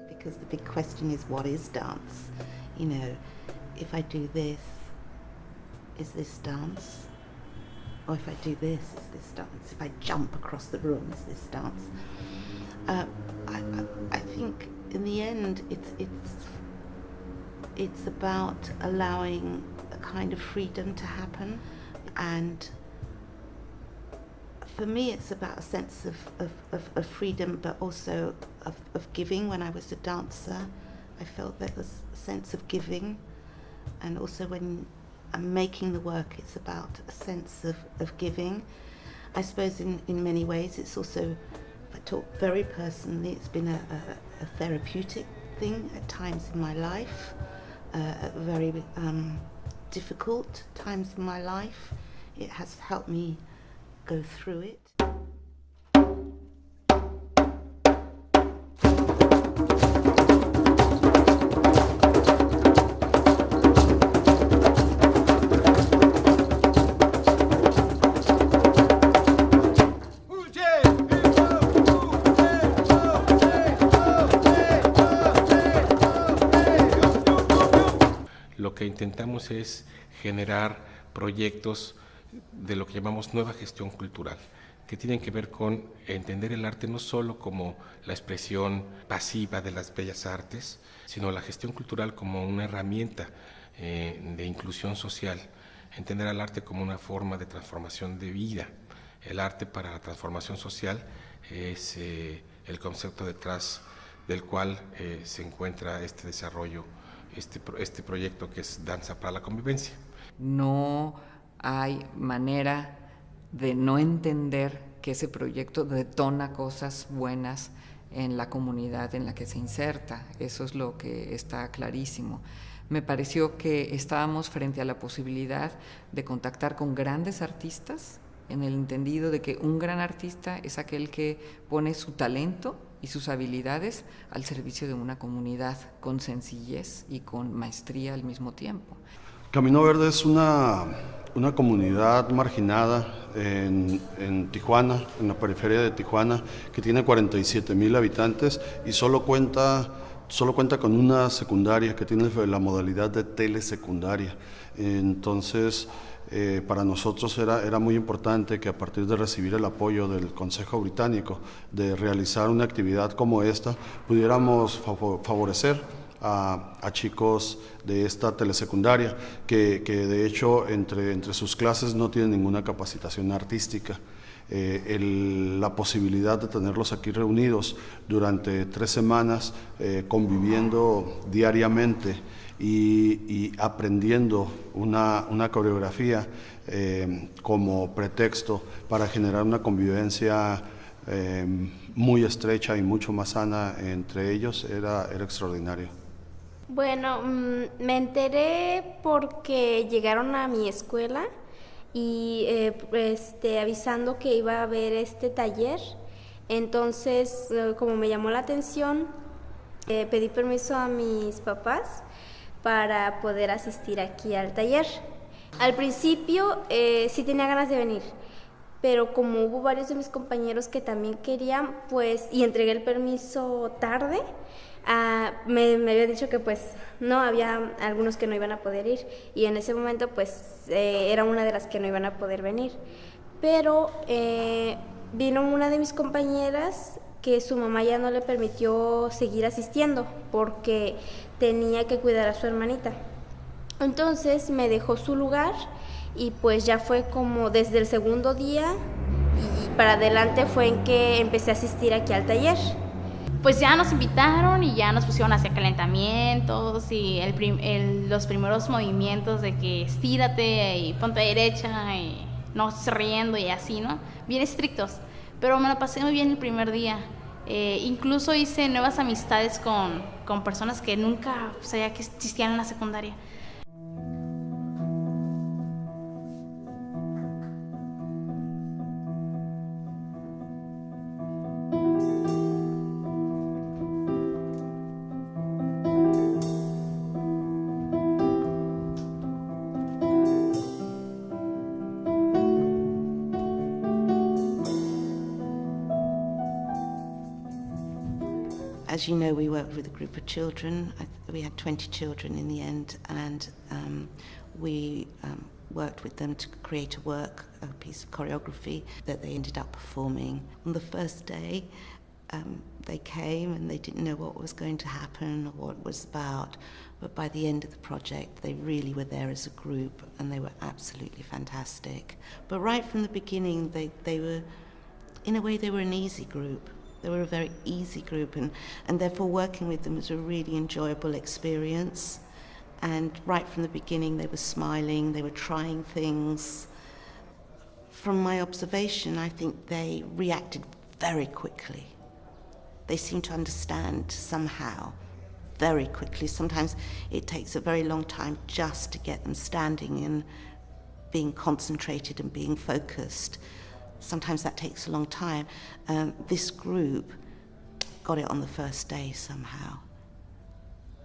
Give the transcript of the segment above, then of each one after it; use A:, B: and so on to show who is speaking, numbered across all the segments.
A: Because the big question is, what is dance? You know, if I do this, is this dance? Or if I do this, is this dance? If I jump across the room, is this dance? I think in the end, it's about allowing a kind of freedom to happen, and for me, it's about a sense of freedom, but also of giving. When I was a dancer, I felt there was a sense of giving, and also when I'm making the work, it's about a sense of giving. I suppose in many ways, it's also, if I talk very personally, it's been a therapeutic thing at times in my life, at very difficult times in my life. It has helped me go through it.
B: Lo que intentamos es generar proyectos de lo que llamamos nueva gestión cultural, que tienen que ver con entender el arte no solo como la expresión pasiva de las bellas artes, sino la gestión cultural como una herramienta de inclusión social, entender al arte como una forma de transformación de vida. El arte para la transformación social es el concepto detrás del cual se encuentra este desarrollo, este proyecto que es Danza para la Convivencia.
C: No hay manera de no entender que ese proyecto detona cosas buenas en la comunidad en la que se inserta. Eso es lo que está clarísimo. Me pareció que estábamos frente a la posibilidad de contactar con grandes artistas, en el entendido de que un gran artista es aquel que pone su talento y sus habilidades al servicio de una comunidad con sencillez y con maestría al mismo tiempo.
D: Camino Verde es una comunidad marginada en Tijuana, en la periferia de Tijuana, que tiene 47,000 habitantes y solo cuenta con una secundaria que tiene la modalidad de telesecundaria. Entonces, para nosotros era muy importante que a partir de recibir el apoyo del Consejo Británico de realizar una actividad como esta, pudiéramos favorecer a chicos de esta telesecundaria que de hecho entre sus clases no tienen ninguna capacitación artística. La posibilidad de tenerlos aquí reunidos durante 3 semanas, conviviendo diariamente y aprendiendo una coreografía como pretexto para generar una convivencia muy estrecha y mucho más sana entre ellos, era extraordinario.
E: Bueno, me enteré porque llegaron a mi escuela y avisando que iba a haber este taller. Entonces, como me llamó la atención, pedí permiso a mis papás para poder asistir aquí al taller. Al principio sí tenía ganas de venir, pero como hubo varios de mis compañeros que también querían, pues, y entregué el permiso tarde, me había dicho que pues no, había algunos que no iban a poder ir, y en ese momento pues era una de las que no iban a poder venir. Pero vino una de mis compañeras que su mamá ya no le permitió seguir asistiendo porque tenía que cuidar a su hermanita. Entonces me dejó su lugar y pues ya fue como desde el segundo día y para adelante fue en que empecé a asistir aquí al taller.
F: Pues ya nos invitaron y ya nos pusieron a hacer calentamientos y los primeros movimientos de que estírate y ponte derecha y no estés riendo y así, ¿no? Bien estrictos, pero me la pasé muy bien el primer día. Incluso hice nuevas amistades con personas que nunca sabía que existían en la secundaria.
A: as you know, we worked with a group of children. We had 20 children in the end, and we worked with them to create a piece of choreography that they ended up performing. On the first day, they came and they didn't know what was going to happen or what it was about, but by the end of the project, they really were there as a group, and they were absolutely fantastic. But right from the beginning, they were, in a way, they were an easy group. They were a very easy group, and therefore working with them was a really enjoyable experience. And right from the beginning, they were smiling, they were trying things. From my observation, I think they reacted very quickly. They seemed to understand somehow very quickly. Sometimes it takes a very long time just to get them standing and being concentrated and being focused. Sometimes that takes a long time. This group got it on the first day somehow.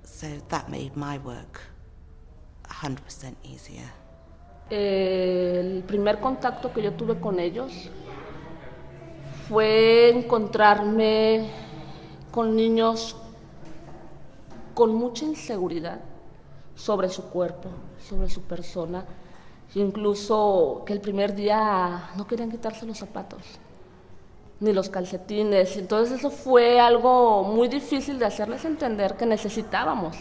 A: So that made my work 100% easier.
G: El primer contacto que yo tuve con ellos fue encontrarme con niños con mucha inseguridad sobre su cuerpo, sobre su persona, incluso que el primer día no querían quitarse los zapatos ni los calcetines. Entonces eso fue algo muy difícil de hacerles entender que necesitábamos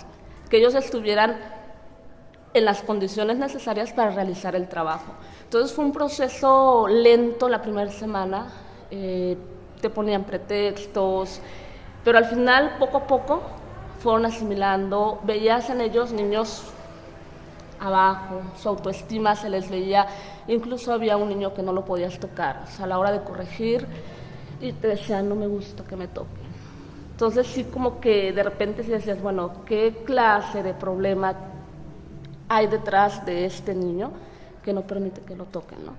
G: que ellos estuvieran en las condiciones necesarias para realizar el trabajo. Entonces fue un proceso lento la primera semana, te ponían pretextos, pero al final poco a poco fueron asimilando. Veías en ellos niños abajo, su autoestima se les veía, incluso había un niño que no lo podías tocar, o sea, a la hora de corregir, y te decían, no me gusta que me toquen. Entonces sí, como que de repente sí decías, bueno, ¿qué clase de problema hay detrás de este niño que no permite que lo toquen, ¿no?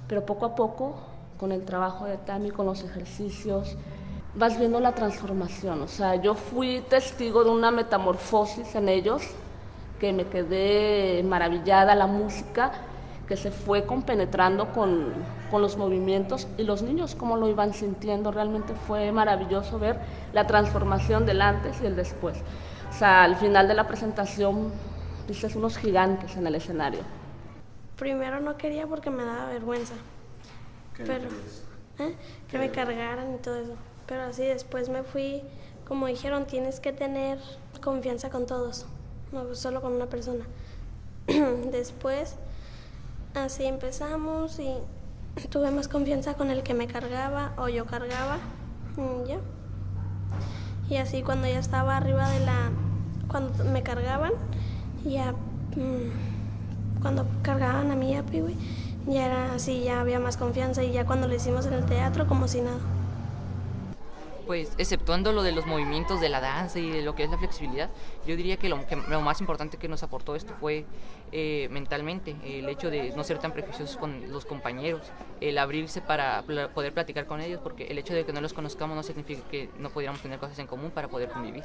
G: Pero poco a poco, con el trabajo de Tami, con los ejercicios, vas viendo la transformación. O sea, yo fui testigo de una metamorfosis en ellos, que me quedé maravillada, la música que se fue compenetrando con los movimientos y los niños cómo lo iban sintiendo. Realmente fue maravilloso ver la transformación del antes y el después. O sea, al final de la presentación dices unos gigantes en el escenario.
H: Primero no quería porque me daba vergüenza, pero que me cargaran y todo eso. Pero así después me fui, como dijeron, tienes que tener confianza con todos, no solo con una persona. Después así empezamos y tuve más confianza con el que me cargaba o yo cargaba, y ya. Y así cuando ya estaba arriba de cuando me cargaban, ya cuando cargaban a mí a Piwi, ya era así, ya había más confianza, y ya cuando lo hicimos en el teatro, como si nada.
I: Pues exceptuando lo de los movimientos de la danza y de lo que es la flexibilidad, yo diría que lo más importante que nos aportó esto fue mentalmente, el hecho de no ser tan prejuiciosos con los compañeros, el abrirse para poder platicar con ellos, porque el hecho de que no los conozcamos no significa que no pudiéramos tener cosas en común para poder convivir.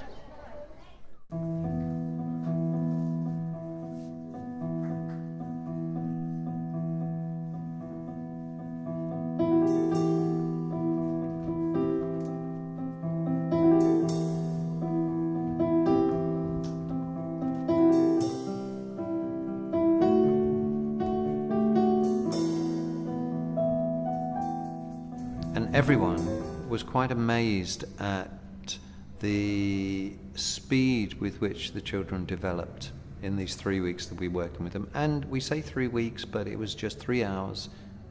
J: Everyone was quite amazed at the speed with which the children developed in these 3 weeks that we were working with them. And we say 3 weeks, but it was just 3 hours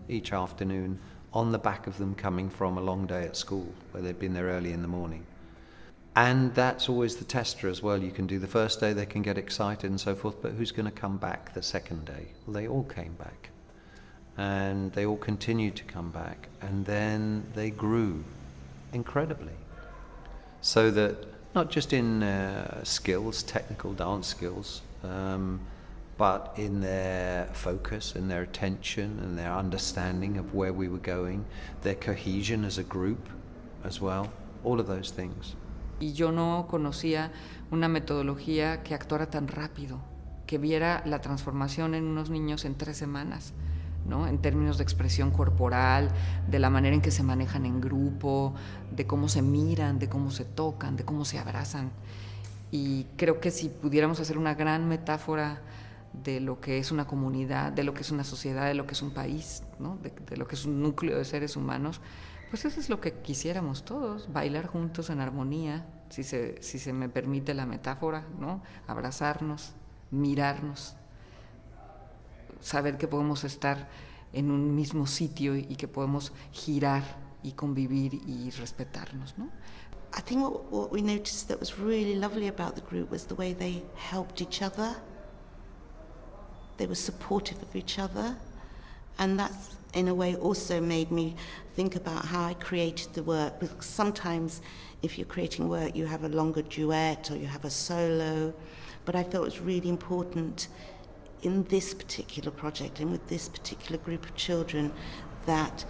J: each afternoon on the back of them coming from a long day at school where they'd been there early in the morning. And that's always the tester as well. You can do the first day, they can get excited and so forth, but who's going to come back the second day? Well, they all came back. And they all continued to come back, and then they grew incredibly. So that not just in skills, technical dance skills, but in their focus and their attention and their understanding of where we were going, their cohesion as a group as well, all of those things.
C: Y yo no conocía una metodología que actuara tan rápido, que viera la transformación en unos niños en 3 semanas. ¿no? En términos de expresión corporal, de la manera en que se manejan en grupo, de cómo se miran, de cómo se tocan, de cómo se abrazan. Y creo que si pudiéramos hacer una gran metáfora de lo que es una comunidad, de lo que es una sociedad, de lo que es un país, ¿no? de lo que es un núcleo de seres humanos, pues eso es lo que quisiéramos todos, bailar juntos en armonía, si se me permite la metáfora, ¿no? Abrazarnos, mirarnos, saber que podemos estar en un mismo sitio y que podemos girar y convivir y respetarnos, ¿no?
A: I think what we noticed that was really lovely about the group was the way they helped each other. They were supportive of each other, and that's in a way also made me think about how I created the work, because sometimes if you're creating work you have a longer duet or you have a solo, but I felt it was really important in this particular project and with this particular group of children that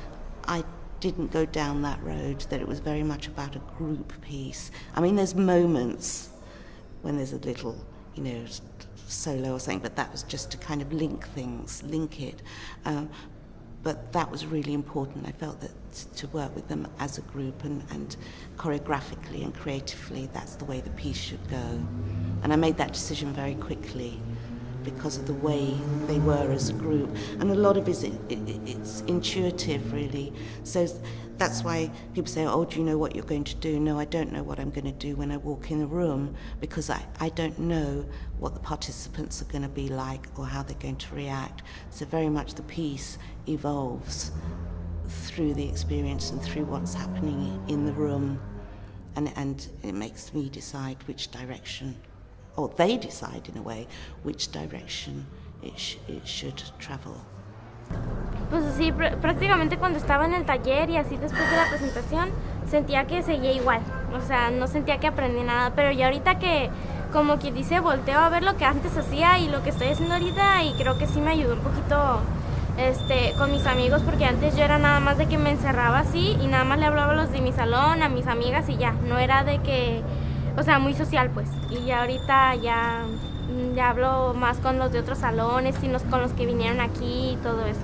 A: I didn't go down that road, that it was very much about a group piece. I mean, there's moments when there's a little, solo or something, but that was just to kind of link it. But that was really important. I felt that to work with them as a group and choreographically and creatively, that's the way the piece should go. And I made that decision very quickly because of the way they were as a group. And a lot of it's intuitive, really. So that's why people say, oh, do you know what you're going to do? No, I don't know what I'm going to do when I walk in the room, because I don't know what the participants are going to be like or how they're going to react. So very much the piece evolves through the experience and through what's happening in the room. And it makes me decide which direction, or they decide in a way, which direction it should travel.
H: Pues así, prácticamente cuando estaba en el taller y así después de la presentación, sentía que seguía igual, o sea, no sentía que aprendí nada, pero ya ahorita que, como quien dice, volteo a ver lo que antes hacía y lo que estoy haciendo ahorita, y creo que sí me ayudó un poquito con mis amigos, porque antes yo era nada más de que me encerraba así y nada más le hablaba a los de mi salón, a mis amigas y ya, no era de que, o sea, muy social pues, y ya ahorita ya hablo más con los de otros salones y con los que vinieron aquí y todo eso.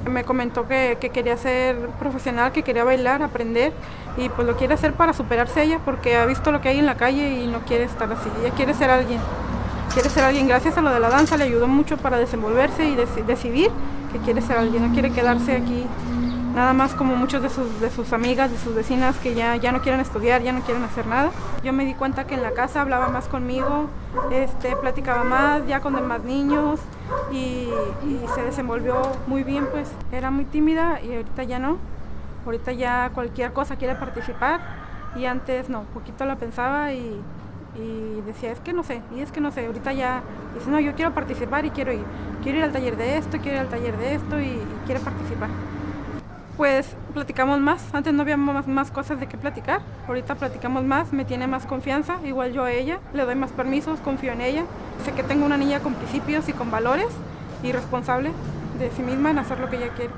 K: Me comentó que quería ser profesional, que quería bailar, aprender, y pues lo quiere hacer para superarse ella, porque ha visto lo que hay en la calle y no quiere estar así. Ella quiere ser alguien. Gracias a lo de la danza le ayudó mucho para desenvolverse y decidir que quiere ser alguien, no quiere quedarse aquí nada más como muchos de sus amigas, de sus vecinas que ya no quieren estudiar, ya no quieren hacer nada. Yo me di cuenta que en la casa hablaba más conmigo, platicaba más, ya con demás niños, y se desenvolvió muy bien, pues era muy tímida y ahorita ya no. Ahorita ya cualquier cosa quiere participar, y antes no, poquito la pensaba y decía, es que no sé, ahorita ya dice, no, yo quiero participar y quiero ir al taller de esto, y quiere participar. Pues platicamos más, antes no había más cosas de qué platicar, ahorita platicamos más, me tiene más confianza, igual yo a ella, le doy más permisos, confío en ella. Sé que tengo una niña con principios y con valores, y responsable de sí misma en hacer lo que ella quiere.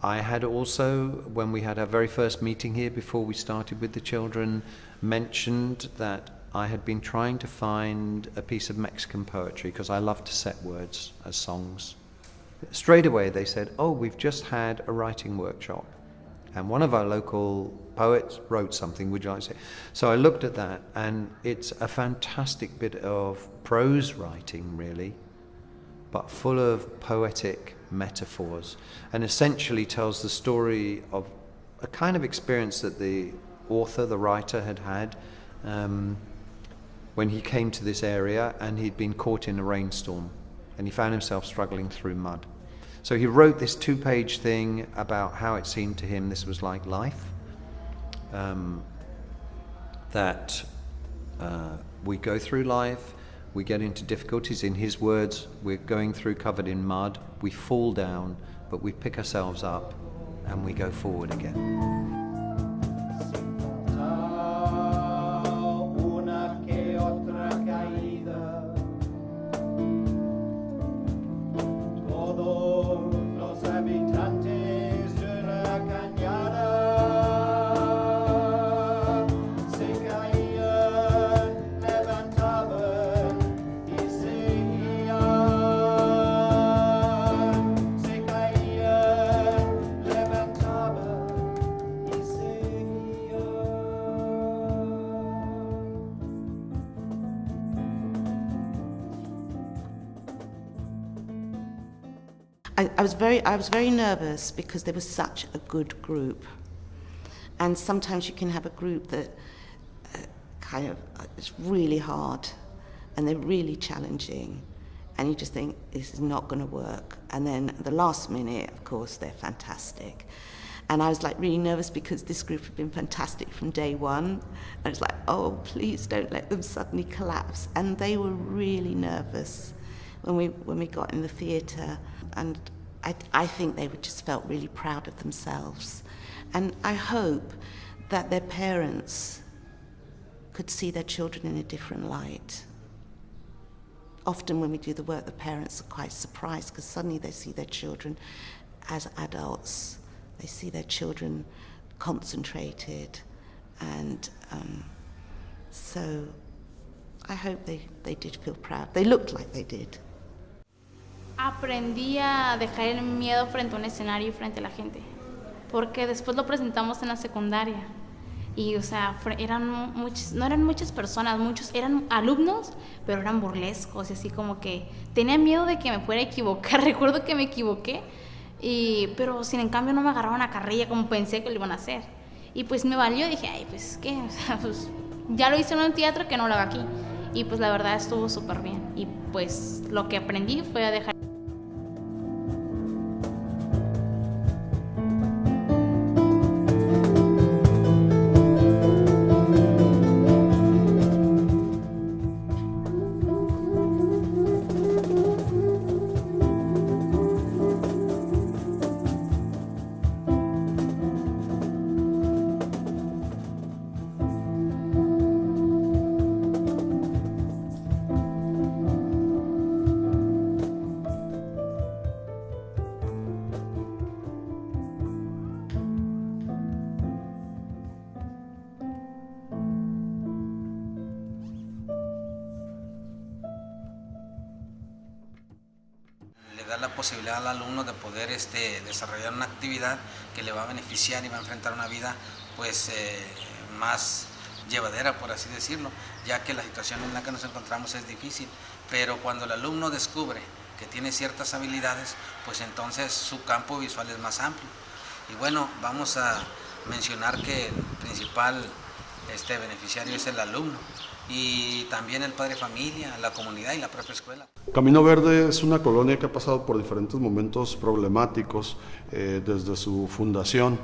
J: I had also, when we had our very first meeting here before we started with the children, mentioned that I had been trying to find a piece of Mexican poetry because I love to set words as songs. Straight away they said, oh, we've just had a writing workshop and one of our local poets wrote something, would you like to say? So I looked at that, and it's a fantastic bit of prose writing really, but full of poetic metaphors, and essentially tells the story of a kind of experience that the author, the writer, had when he came to this area and he'd been caught in a rainstorm and he found himself struggling through mud. So he wrote this 2-page thing about how it seemed to him this was like life, that we go through life, we get into difficulties. In his words, we're going through covered in mud, we fall down, but we pick ourselves up and we go forward again.
A: I was very nervous because there was such a good group. And sometimes you can have a group that it's really hard and they're really challenging and you just think this is not going to work. And then at the last minute, of course, they're fantastic. And I was like really nervous because this group had been fantastic from day one. And it's like, oh, please don't let them suddenly collapse. And they were really nervous when we got in the theatre. And I think they just felt really proud of themselves. And I hope that their parents could see their children in a different light. Often when we do the work, the parents are quite surprised because suddenly they see their children as adults. They see their children concentrated. And so I hope they did feel proud. They looked like they did.
F: Aprendí a dejar el miedo frente a un escenario y frente a la gente, porque después lo presentamos en la secundaria y, o sea, no eran muchas personas, muchos eran alumnos, pero eran burlescos y así como que tenía miedo de que me fuera a equivocar. Recuerdo que me equivoqué, pero sin en cambio no me agarraban a carrilla como pensé que lo iban a hacer. Y pues me valió, dije, ay, pues qué, o sea, pues ya lo hice en un teatro, que no lo haga aquí. Y pues la verdad estuvo súper bien. Y pues lo que aprendí fue a dejar.
L: Da la posibilidad al alumno de poder desarrollar una actividad que le va a beneficiar y va a enfrentar una vida pues más llevadera, por así decirlo, ya que la situación en la que nos encontramos es difícil, pero cuando el alumno descubre que tiene ciertas habilidades, pues entonces su campo visual es más amplio. Y bueno, vamos a mencionar que el principal beneficiario es el alumno y también el padre de familia, la comunidad y la propia escuela.
D: Camino Verde es una colonia que ha pasado por diferentes momentos problemáticos desde su fundación.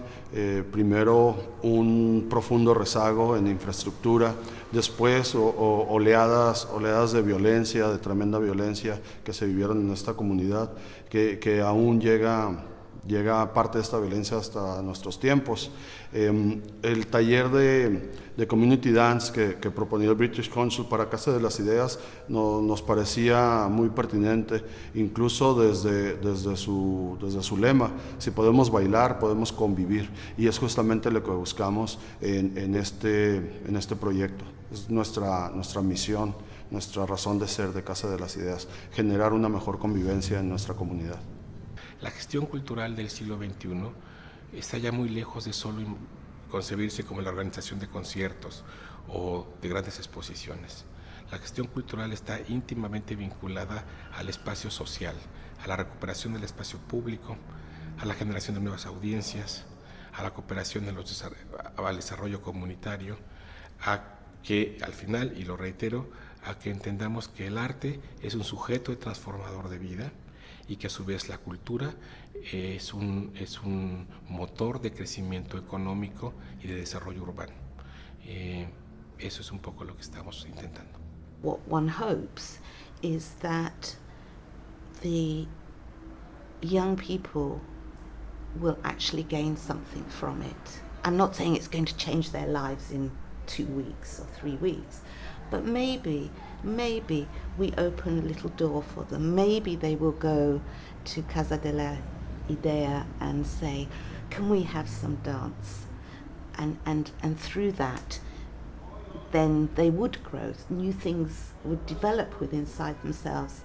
D: Primero un profundo rezago en infraestructura, después oleadas de violencia, de tremenda violencia que se vivieron en esta comunidad, que aún llega parte de esta violencia hasta nuestros tiempos. El taller de Community Dance que proponía el British Council para Casa de las Ideas nos parecía muy pertinente, incluso desde su lema: si podemos bailar, podemos convivir, y es justamente lo que buscamos en este proyecto. Es nuestra misión, nuestra razón de ser de Casa de las Ideas, generar una mejor convivencia en nuestra comunidad.
B: La gestión cultural del siglo XXI está ya muy lejos de solo concebirse como la organización de conciertos o de grandes exposiciones. La gestión cultural está íntimamente vinculada al espacio social, a la recuperación del espacio público, a la generación de nuevas audiencias, a la cooperación al desarrollo comunitario, a que al final, y lo reitero, a que entendamos que el arte es un sujeto transformador de vida y que a su vez la cultura es un motor de crecimiento económico y de desarrollo urbano. Eso es un poco lo que estamos intentando.
A: What one hopes is that the young people will actually gain something from it. I'm not saying it's going to change their lives in 2 weeks or 3 weeks, but maybe we open a little door for them. Maybe they will go to Casa de la Idea and say, can we have some dance? And through that, then they would grow. New things would develop within inside themselves.